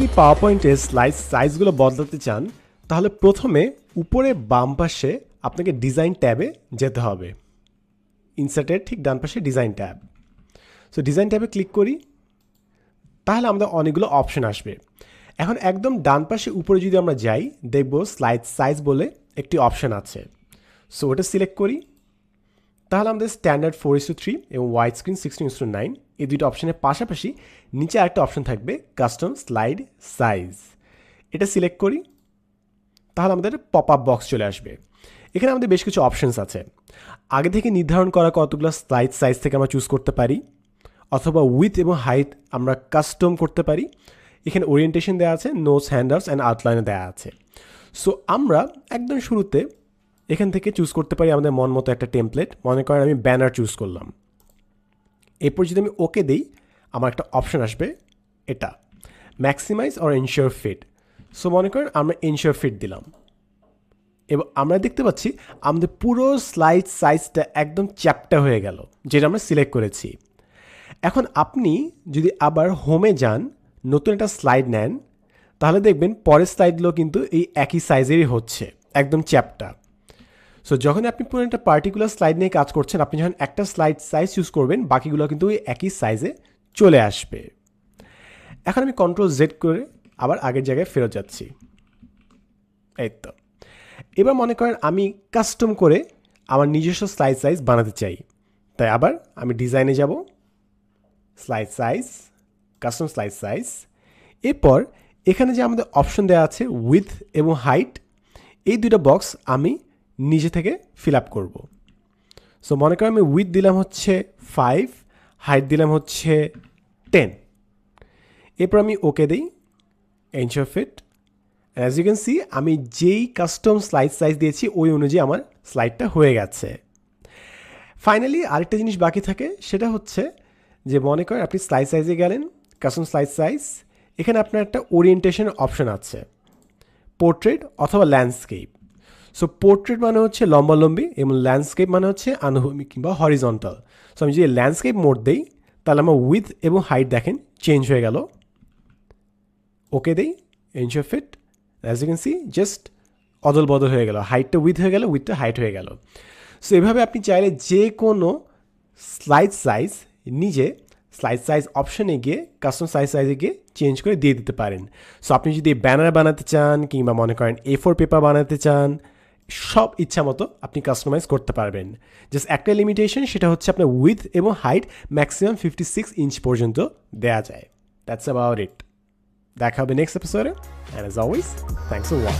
আপনি পাওয়ার পয়েন্টের স্লাইড সাইজগুলো বদলাতে চান তাহলে প্রথমে উপরে বাম পাশে আপনাকে ডিজাইন ট্যাবে যেতে হবে। ইনসার্টের ঠিক ডান পাশে ডিজাইন ট্যাব। সো ডিজাইন ট্যাবে ক্লিক করি, তাহলে আমাদের অনেকগুলো অপশন আসবে। এখন একদম ডান পাশে উপরে যদি আমরা যাই, দেখব স্লাইড সাইজ বলে একটি অপশন আছে। সো ওটা সিলেক্ট করি, তাহলে আমাদের স্ট্যান্ডার্ড 4:3 এবং ওয়াইড স্ক্রিন 16:9 এই দুটো অপশনের পাশাপাশি নিচে আরেকটা অপশন থাকবে কাস্টম স্লাইড সাইজ। এটা সিলেক্ট করি, তাহলে আমাদের পপ আপ বক্স চলে আসবে। এখানে আমাদের বেশ কিছু অপশনস আছে। আগে থেকে নির্ধারণ করা কতগুলো স্লাইড সাইজ থেকে আমরা চুজ করতে পারি, অথবা উইথ এবং হাইট আমরা কাস্টম করতে পারি। এখানে ওরিয়েন্টেশন দেওয়া আছে, নোটস, হ্যান্ডআউটস অ্যান্ড আউটলাইনে দেওয়া আছে। সো আমরা একদম শুরুতে এখান থেকে চুজ করতে পারি আমাদের মন মতো একটা টেমপ্লেট। মনে করেন আমি ব্যানার চুজ করলাম। এরপর যদি আমি ওকে দিই, আমার একটা অপশন আসবে, এটা maximize or ensure fit. So মনে করেন আমরা এনশিওর ফিট দিলাম, এবং আমরা দেখতে পাচ্ছি আমাদের পুরো স্লাইড সাইজটা একদম চ্যাপ্টা হয়ে গেল, যেটা আমরা সিলেক্ট করেছি। এখন আপনি যদি আবার হোমে যান, নতুন একটা স্লাইড নেন, তাহলে দেখবেন পরের স্লাইডগুলো কিন্তু এই একই সাইজেরই হচ্ছে, একদম চ্যাপ্টা। সো যখন আপনি পুরো একটা পার্টিকুলার স্লাইড নিয়ে কাজ করছেন, আপনি যখন একটা স্লাইড সাইজ চুজ করবেন, বাকিগুলো কিন্তু ওই একই সাইজে চলে আসবে। এখন আমি Ctrl+Z করে আবার আগের জায়গায় ফেরত যাচ্ছি। এই তো। এবার মনে করেন আমি কাস্টম করে আমার নিজস্ব স্লাইড সাইজ বানাতে চাই, তাই আবার আমি ডিজাইনে যাব, slide size, custom slide size. এরপর এখানে যে আমাদের অপশন দেওয়া আছে উইথ এবং হাইট, এই দুটো বক্স আমি নিজে থেকে ফিল আপ করবো। সো মনে করেন আমি উইথ দিলাম হচ্ছে 5, হাইট দিলাম হচ্ছে 10। এরপর আমি ওকে দিই, ensure fit. As you can see আমি যেই কাস্টম স্লাইড সাইজ দিয়েছি ওই অনুযায়ী আমার স্লাইডটা হয়ে গেছে। ফাইনালি আরেকটা জিনিস বাকি থাকে, সেটা হচ্ছে যে মনে করেন আপনি স্লাইড সাইজে গেলেন, কাস্টম স্লাইড সাইজ, এখানে আপনার একটা ওরিয়েন্টেশন অপশন আছে, পোর্ট্রেট অথবা ল্যান্ডস্কেপ। সো পোর্ট্রেট মানে হচ্ছে লম্বালম্বি এবং ল্যান্ডস্কেপ মানে হচ্ছে আনুভূমিক কিংবা হরিজন্টাল। সো আমি যদি ল্যান্ডস্কেপ মোড দিই, তাহলে আমার উইথ এবং হাইট দেখেন চেঞ্জ হয়ে গেল। ওকে দিই, ensure fit. As you can see just অদল বদল হয়ে গেল, হাইটটা উইথ হয়ে গেল, উইথটা হাইট হয়ে গেল। সো এভাবে আপনি চাইলে যে কোনো স্লাইড সাইজ নিজে স্লাইড সাইজ অপশনে গিয়ে কাস্টম সাইজে গিয়ে চেঞ্জ করে দিয়ে দিতে পারেন। সো আপনি যদি ব্যানার বানাতে চান কিংবা মনে করেন A4 পেপার বানাতে চান, সব ইচ্ছা মতো আপনি কাস্টমাইজ করতে পারবেন। জাস্ট একটা লিমিটেশন, সেটা হচ্ছে আপনার উইথ এবং হাইট ম্যাক্সিমাম 56 ইঞ্চ পর্যন্ত দেওয়া যায়। That's about it. দেখা হবে নেক্সট এপিসোডে, and as always thanks for watching.